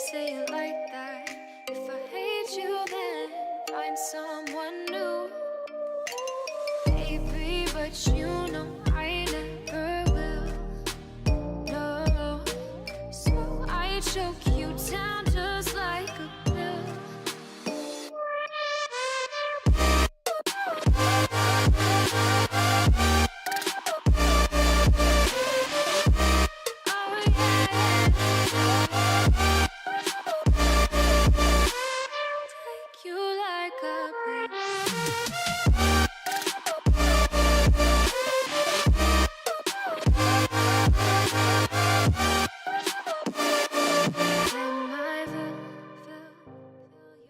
say it like that. If I hate you, then find someone new. Baby, but you know I never will. No, so I choke you down just like a pill. Oh yeah. Take you like a pill.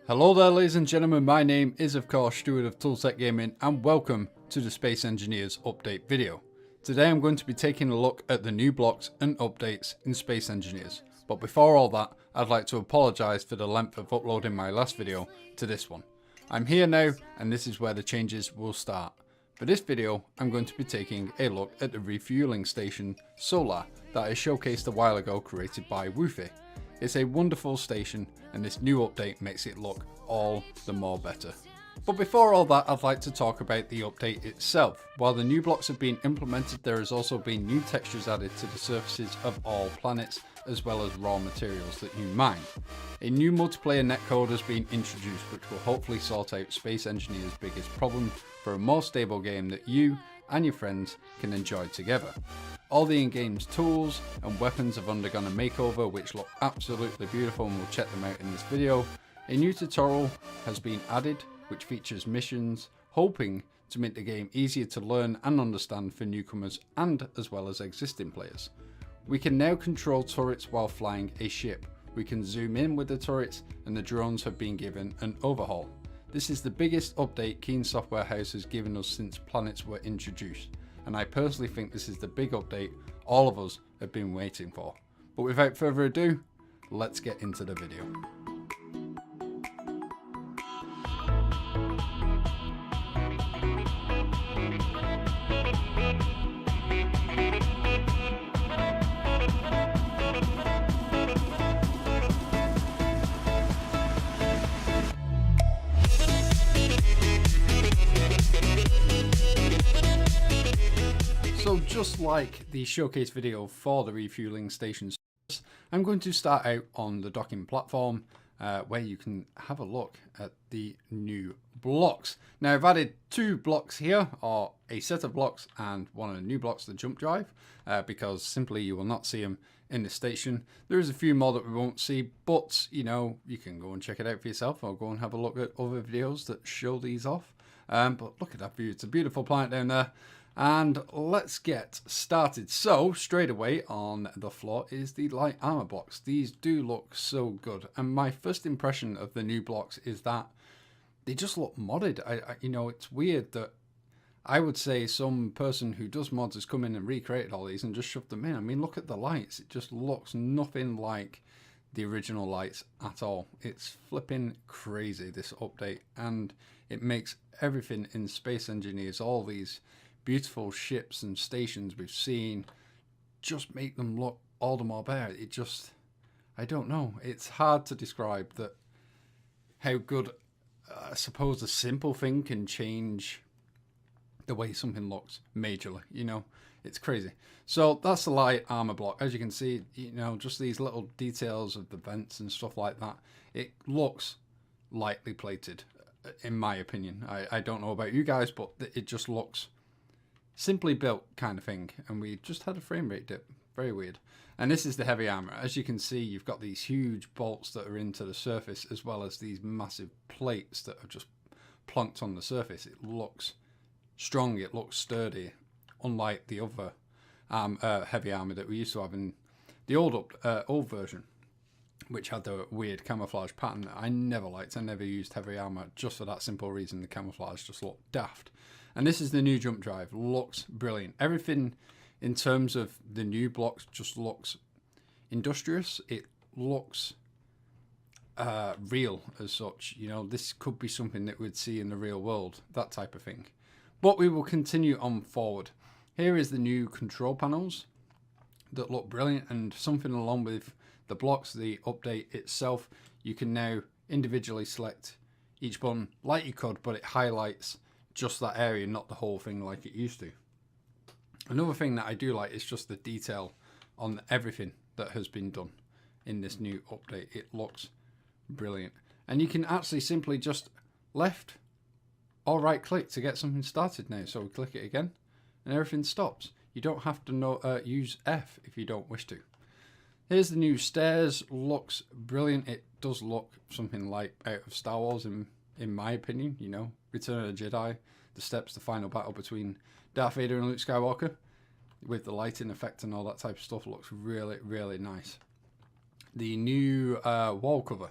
Hello there ladies and gentlemen, my name is of course Stuart of Toolset Gaming and welcome to the Space Engineers update video. Today I'm going to be taking a look at the new blocks and updates in Space Engineers. But before all that, I'd like to apologise for the length of uploading my last video to this one. I'm here now and this is where the changes will start. For this video, I'm going to be taking a look at the refueling station Solar that I showcased a while ago, created by Woofy. It's a wonderful station and this new update makes it look all the more better. But before all that, I'd like to talk about the update itself. While the new blocks have been implemented, there has also been new textures added to the surfaces of all planets, as well as raw materials that you mine. A new multiplayer netcode has been introduced, which will hopefully sort out Space Engineers' biggest problem for a more stable game that you and your friends can enjoy together. All the in-game's tools and weapons have undergone a makeover which look absolutely beautiful, and we'll check them out in this video. A new tutorial has been added which features missions, hoping to make the game easier to learn and understand for newcomers and as well as existing players. We can now control turrets while flying a ship. We can zoom in with the turrets and the drones have been given an overhaul. This is the biggest update Keen Software House has given us since planets were introduced, and I personally think this is the big update all of us have been waiting for. But without further ado, let's get into the video. So just like the showcase video for the refueling stations, I'm going to start out on the docking platform where you can have a look at the new blocks. Now I've added two blocks here, or a set of blocks and one of the new blocks, the jump drive, because simply you will not see them in the station. There is a few more that we won't see, but you know, you can go and check it out for yourself or go and have a look at other videos that show these off. But look at that view, it's a beautiful planet down there. And let's get started. So straight away on the floor is the light armor blocks. These do look so good, and my first impression of the new blocks is that they just look modded. You know, it's weird that I would say some person who does mods has come in and recreated all these and just shoved them in. I mean, look at the lights. It just looks nothing like the original lights at all. It's flipping crazy, this update, and it makes everything in Space Engineers, all these beautiful ships and stations we've seen, just make them look all the more better. It just, I don't know, it's hard to describe that how good I suppose a simple thing can change the way something looks majorly. You know, it's crazy. So that's the light armor block. As you can see, you know, just these little details of the vents and stuff like that, it looks lightly plated in my opinion. I don't know about you guys, but it just looks simply built kind of thing, and we just had a frame rate dip. Very weird. And this is the heavy armor. As you can see, you've got these huge bolts that are into the surface, as well as these massive plates that are just plonked on the surface. It looks strong, it looks sturdy, unlike the other heavy armor that we used to have in the old version, which had the weird camouflage pattern that I never liked. I never used heavy armor just for that simple reason. The camouflage just looked daft. And this is the new jump drive. Looks brilliant. Everything in terms of the new blocks just looks industrious. It looks real as such. You know, this could be something that we'd see in the real world, that type of thing. But we will continue on forward. Here is the new control panels that look brilliant, and something along with the blocks, the update itself, you can now individually select each button like you could, but it highlights just that area, not the whole thing like it used to. Another thing that I do like is just the detail on everything that has been done in this new update. It looks brilliant. And you can actually simply just left or right click to get something started now. So we click it again and everything stops. You don't have to use F if you don't wish to. Here's the new stairs. Looks brilliant. It does look something like out of Star Wars in my opinion. You know, Return of the Jedi, the steps, the final battle between Darth Vader and Luke Skywalker with the lighting effect and all that type of stuff looks really, really nice. The new wall cover,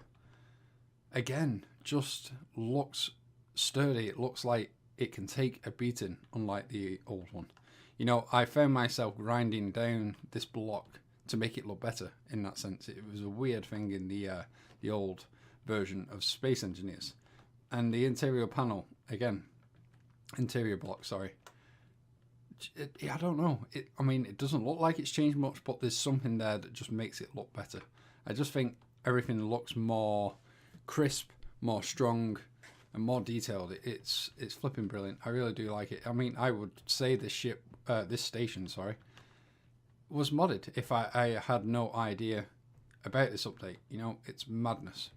again, just looks sturdy. It looks like it can take a beating, unlike the old one. You know, I found myself grinding down this block to make it look better in that sense. It was a weird thing in the old version of Space Engineers. And the interior panel, again, interior block, sorry. I don't know. I mean, it doesn't look like it's changed much, but there's something there that just makes it look better. I just think everything looks more crisp, more strong, and more detailed. It's flipping brilliant. I really do like it. I mean, I would say this station, sorry, was modded if I had no idea about this update. You know, it's madness.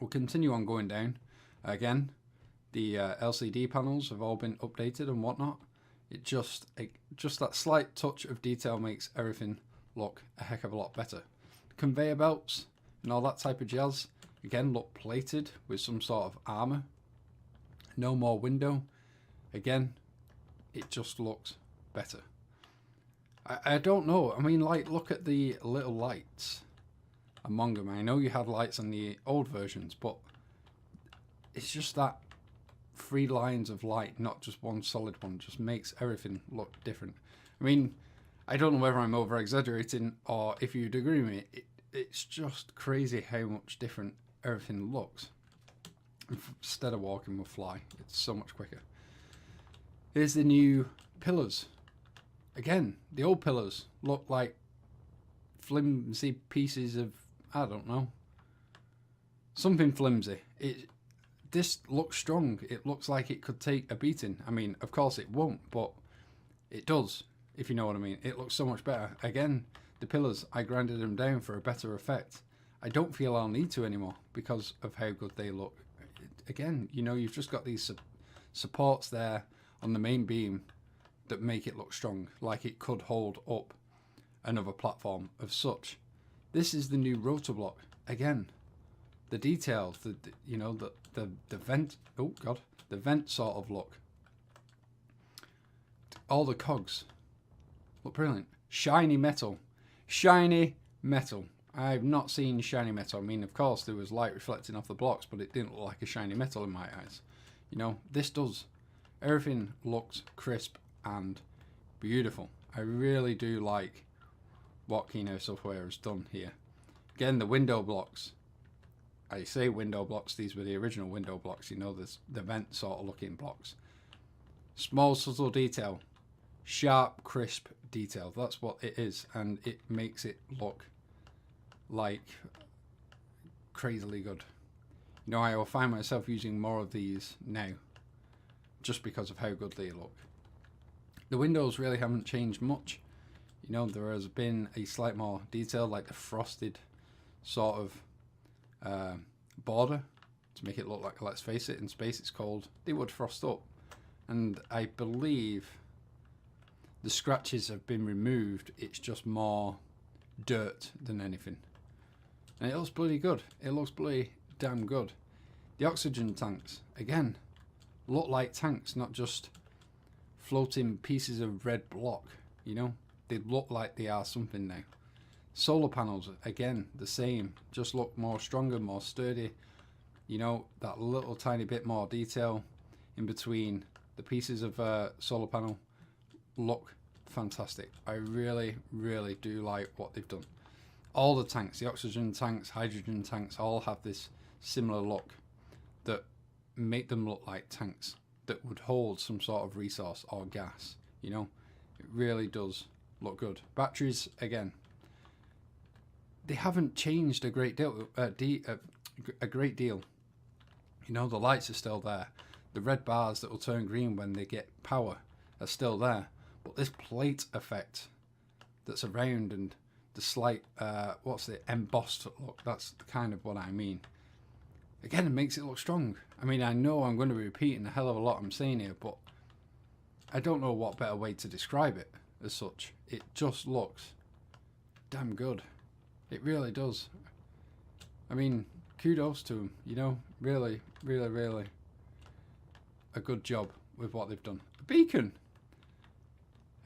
We'll continue on going down. Again, the LCD panels have all been updated and whatnot. It just that slight touch of detail makes everything look a heck of a lot better. The conveyor belts and all that type of jazz, again, look plated with some sort of armor. No more window. Again, it just looks better. I don't know. I mean, like, look at the little lights among them. I know you had lights on the old versions, but it's just that 3 lines of light, not just one solid one, just makes everything look different. I mean, I don't know whether I'm over exaggerating or if you'd agree with me. It's just crazy how much different everything looks. Instead of walking, we'll fly. It's so much quicker. Here's the new pillars. Again, the old pillars look like flimsy pieces of, I don't know, something flimsy. This looks strong. It looks like it could take a beating. I mean, of course it won't, but it does, if you know what I mean. It looks so much better. Again, the pillars, I grinded them down for a better effect. I don't feel I'll need to anymore because of how good they look. Again, you know, you've just got these supports there on the main beam that make it look strong, like it could hold up another platform of such. This is the new rotor block. Again, the details, the vent, oh god, the vent sort of look. All the cogs look brilliant. Shiny metal. Shiny metal. I've not seen shiny metal. I mean, of course, there was light reflecting off the blocks, but it didn't look like a shiny metal in my eyes. You know, this does. Everything looks crisp and beautiful. I really do like what Keynote Software has done here. Again, the window blocks. I say window blocks, these were the original window blocks, you know, the vent sort of looking blocks. Small subtle detail, sharp crisp detail, that's what it is, and it makes it look like crazily good. You know, I will find myself using more of these now, just because of how good they look. The windows really haven't changed much. You know, there has been a slight more detail, like the frosted sort of border to make it look like, let's face it, in space it's cold, they would frost up. And I believe the scratches have been removed, it's just more dirt than anything. And it looks bloody good. It looks bloody damn good. The oxygen tanks, again, look like tanks, not just floating pieces of red block, you know. They look like they are something now. Solar panels, again, the same, just look more stronger, more sturdy. You know, that little tiny bit more detail in between the pieces of solar panel look fantastic. I really, really do like what they've done. All the tanks, the oxygen tanks, hydrogen tanks, all have this similar look that make them look like tanks that would hold some sort of resource or gas. You know, it really does look good. Batteries, again, they haven't changed a great deal. A great deal. You know, the lights are still there. The red bars that will turn green when they get power are still there. But this plate effect that's around and the slight, what's the embossed look, that's kind of what I mean. Again, it makes it look strong. I mean, I know I'm going to be repeating a hell of a lot I'm saying here, but I don't know what better way to describe it as such. It just looks damn good. It really does. I mean, kudos to them, you know, really, really, really a good job with what they've done. The beacon!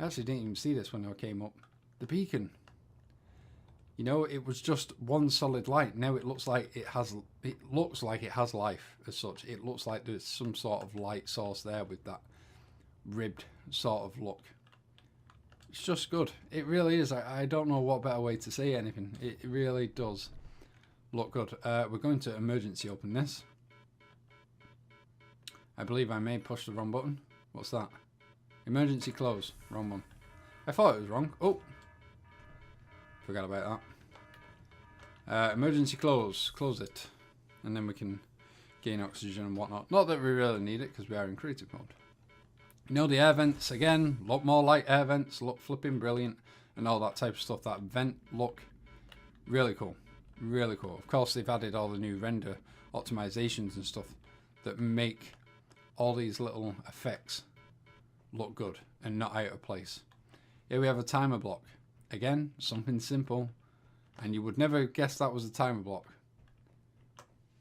I actually didn't even see this when I came up. The beacon. You know, it was just one solid light. Now it looks like it has life as such. It looks like there's some sort of light source there with that ribbed sort of look. It's just good. It really is. I don't know what better way to say anything. It really does look good. We're going to emergency open this. I believe I may push the wrong button. What's that? Emergency close. Wrong one. I thought it was wrong. Oh. Forgot about that. Emergency close. Close it. And then we can gain oxygen and whatnot. Not that we really need it because we are in creative mode. You know, the air vents, again, look more like air vents. Look flipping brilliant. And all that type of stuff. That vent look. Really cool. Really cool. Of course, they've added all the new render optimizations and stuff that make all these little effects look good and not out of place. Here we have a timer block. Again, something simple, and you would never guess that was a timer block.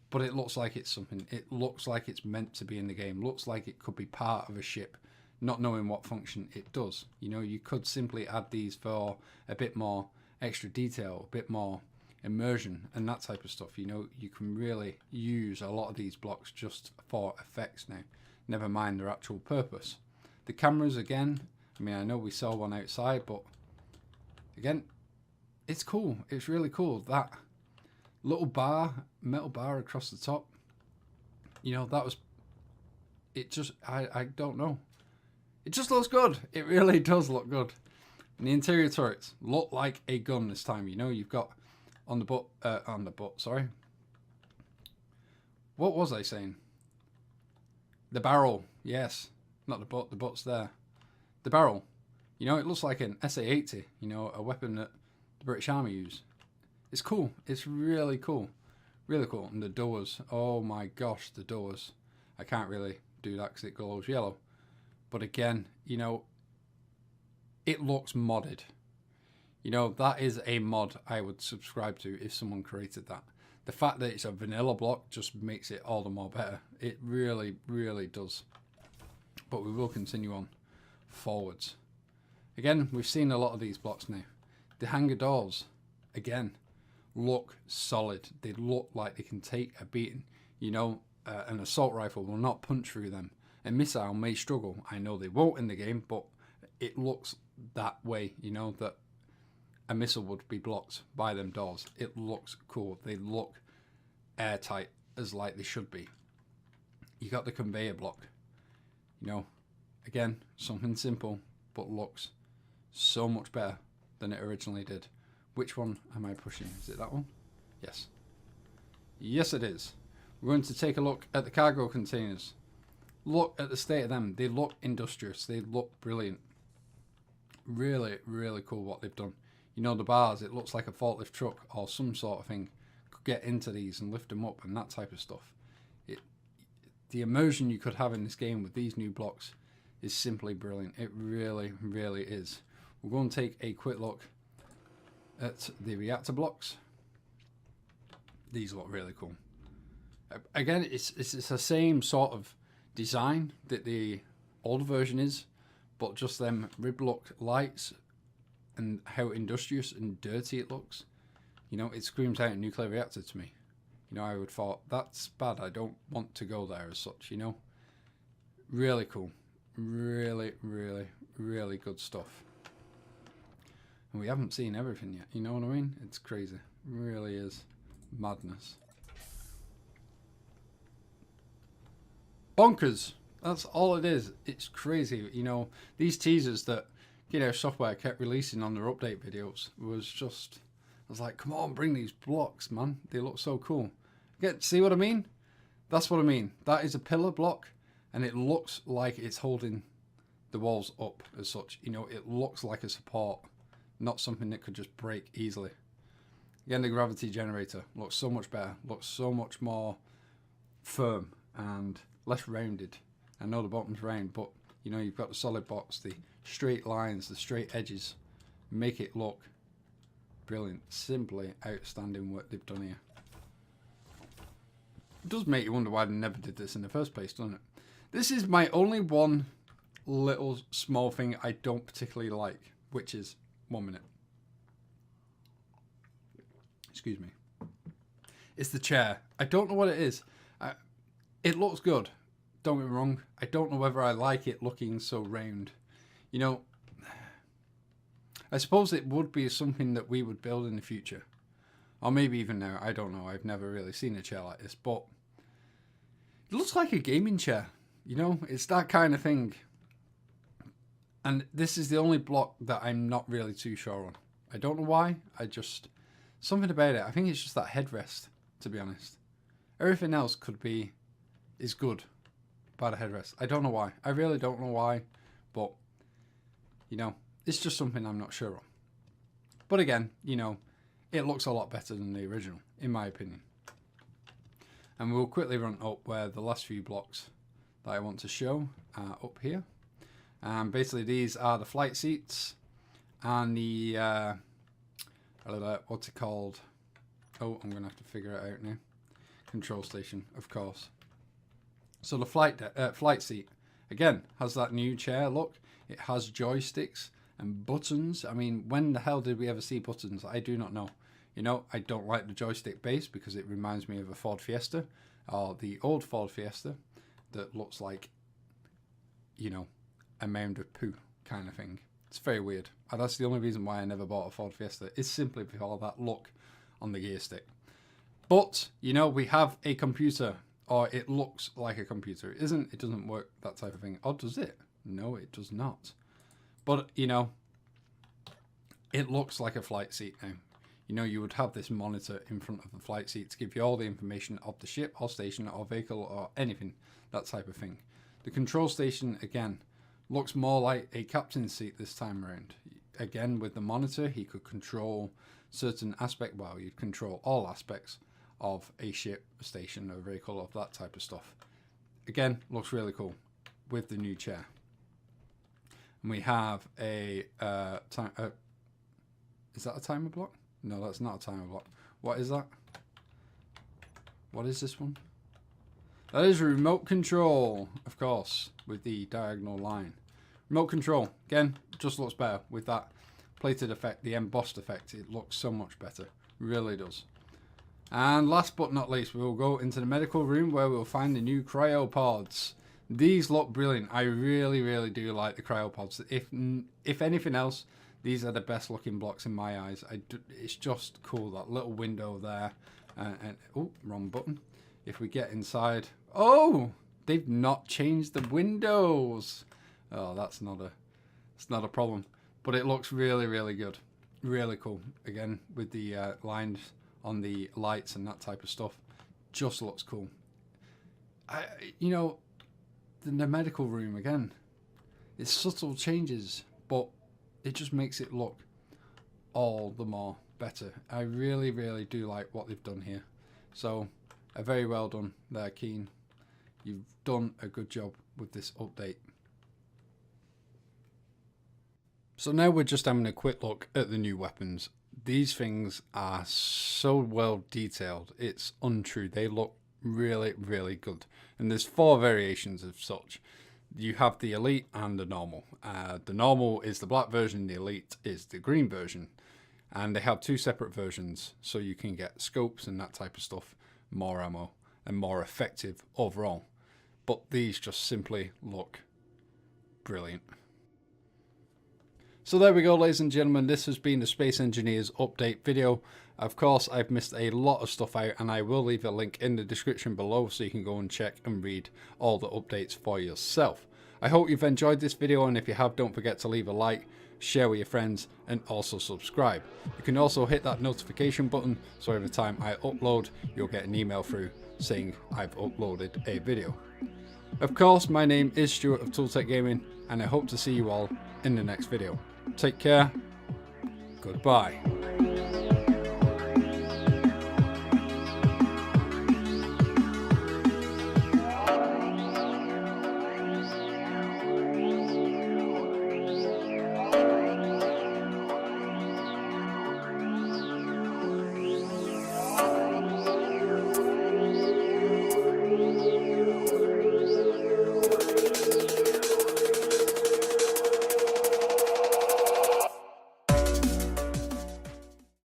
But it looks like it's something. It looks like it's meant to be in the game. Looks like it could be part of a ship, not knowing what function it does. You know, you could simply add these for a bit more extra detail, a bit more immersion and that type of stuff. You know, you can really use a lot of these blocks just for effects now, never mind their actual purpose. The cameras, again, I mean, I know we saw one outside, but again, it's cool. It's really cool. That little bar, metal bar across the top, you know, that was, it just, I don't know. It just looks good. It really does look good. And the interior turrets look like a gun this time. You know, you've got on the butt, sorry. What was I saying? The barrel, yes. Not the butt, the butt's there. The barrel. You know, it looks like an SA-80, you know, a weapon that the British Army use. It's cool. It's really cool. Really cool. And the doors. Oh my gosh, the doors. I can't really do that because it glows yellow. But again, you know, it looks modded. You know, that is a mod I would subscribe to if someone created that. The fact that it's a vanilla block just makes it all the more better. It really, really does. But we will continue on forwards. Again, we've seen a lot of these blocks now. The hangar doors, again, look solid. They look like they can take a beating. You know, an assault rifle will not punch through them. A missile may struggle. I know they won't in the game, but it looks that way, you know, that a missile would be blocked by them doors. It looks cool. They look airtight as like they should be. You got the conveyor block. You know, again, something simple, but looks so much better than it originally did. Which one am I pushing? Is it that one? Yes. Yes, it is. We're going to take a look at the cargo containers. Look at the state of them. They look industrious. They look brilliant. Really, really cool what they've done. You know, the bars, it looks like a forklift truck or some sort of thing could get into these and lift them up and that type of stuff. The immersion you could have in this game with these new blocks is simply brilliant. It really, really is. We're going to take a quick look at the reactor blocks. These look really cool. Again, it's the same sort of design that the old version is, but just them rib lock lights and how industrious and dirty it looks. You know, it screams out a nuclear reactor to me. You know, I would thought, that's bad. I don't want to go there as such, you know. Really cool. Really, really, really good stuff. And we haven't seen everything yet, you know what I mean? It's crazy. It really is madness. Bonkers. That's all it is. It's crazy. You know, these teasers that, you know, software kept releasing on their update videos was just was like, come on, bring these blocks, man. They look so cool. See what I mean? That's what I mean. That is a pillar block, and it looks like it's holding the walls up as such. You know, it looks like a support, not something that could just break easily. Again, the gravity generator looks so much better, looks so much more firm and less rounded. I know the bottom's round, but you know, you've got the solid box, the straight lines, the straight edges, make it look brilliant. Simply outstanding work they've done here. It does make you wonder why they never did this in the first place, doesn't it? This is my only one little small thing I don't particularly like, which is, 1 minute. Excuse me. It's the chair. I don't know what it is. It looks good. Don't get me wrong. I don't know whether I like it looking so round. You know, I suppose it would be something that we would build in the future. Or maybe even now. I don't know. I've never really seen a chair like this. But it looks like a gaming chair. You know, it's that kind of thing. And this is the only block that I'm not really too sure on. I don't know why. Something about it. I think it's just that headrest, to be honest. Everything else is good by the headrest. I don't know why. I really don't know why. But, you know, it's just something I'm not sure on. But again, you know, it looks a lot better than the original, in my opinion. And we'll quickly run up where the last few blocks that I want to show are up here. And basically these are the flight seats and the, what's it called? Oh, I'm going to have to figure it out now. Control station, of course. So the flight seat, again, has that new chair look. It has joysticks and buttons. I mean, when the hell did we ever see buttons? I do not know. You know, I don't like the joystick base because it reminds me of a Ford Fiesta, or the old Ford Fiesta that looks like, you know, a mound of poo kind of thing. It's very weird. And that's the only reason why I never bought a Ford Fiesta. It's simply because of that look on the gear stick. But, you know, we have a computer, or it looks like a computer. It isn't. It doesn't work, that type of thing. Or does it? No, it does not. But, you know, it looks like a flight seat now. You know, you would have this monitor in front of the flight seat to give you all the information of the ship or station or vehicle or anything, that type of thing. The control station, again, looks more like a captain's seat this time around. Again, with the monitor, he could control certain aspects. Well, you'd control all aspects of a ship, a station, a vehicle, of that type of stuff. Again, looks really cool with the new chair. And we have a is that a timer block? No, that's not a timer block. What is that? What is this one? That is remote control, of course, with the diagonal line. Remote control, again, just looks better with that plated effect, the embossed effect. It looks so much better, really does. And last but not least, we will go into the medical room where we'll find the new cryopods. These look brilliant. I really, really do like the cryopods. If anything else, these are the best looking blocks in my eyes. It's just cool, that little window there. And oh, wrong button. If we get inside, oh, they've not changed the windows. Oh, it's not a problem. But it looks really, really good. Really cool. Again, with the lines on the lights and that type of stuff. Just looks cool. You know, the medical room, again, it's subtle changes, but it just makes it look all the more better. I really, really do like what they've done here. So, very well done there, Keen. You've done a good job with this update. So now we're just having a quick look at the new weapons. These things are so well detailed. It's untrue. They look really, really good. And there's 4 variations of such. You have the Elite and the Normal. The Normal is the black version, the Elite is the green version. And they have 2 separate versions, so you can get scopes and that type of stuff, more ammo, and more effective overall. But these just simply look brilliant. So there we go, ladies and gentlemen. This has been the Space Engineers update video. Of course, I've missed a lot of stuff out, and I will leave a link in the description below so you can go and check and read all the updates for yourself. I hope you've enjoyed this video, and if you have, don't forget to leave a like, share with your friends, and also subscribe. You can also hit that notification button so every time I upload, you'll get an email through saying I've uploaded a video. Of course, my name is Stuart of Tooltech Gaming, and I hope to see you all in the next video. Take care. Goodbye.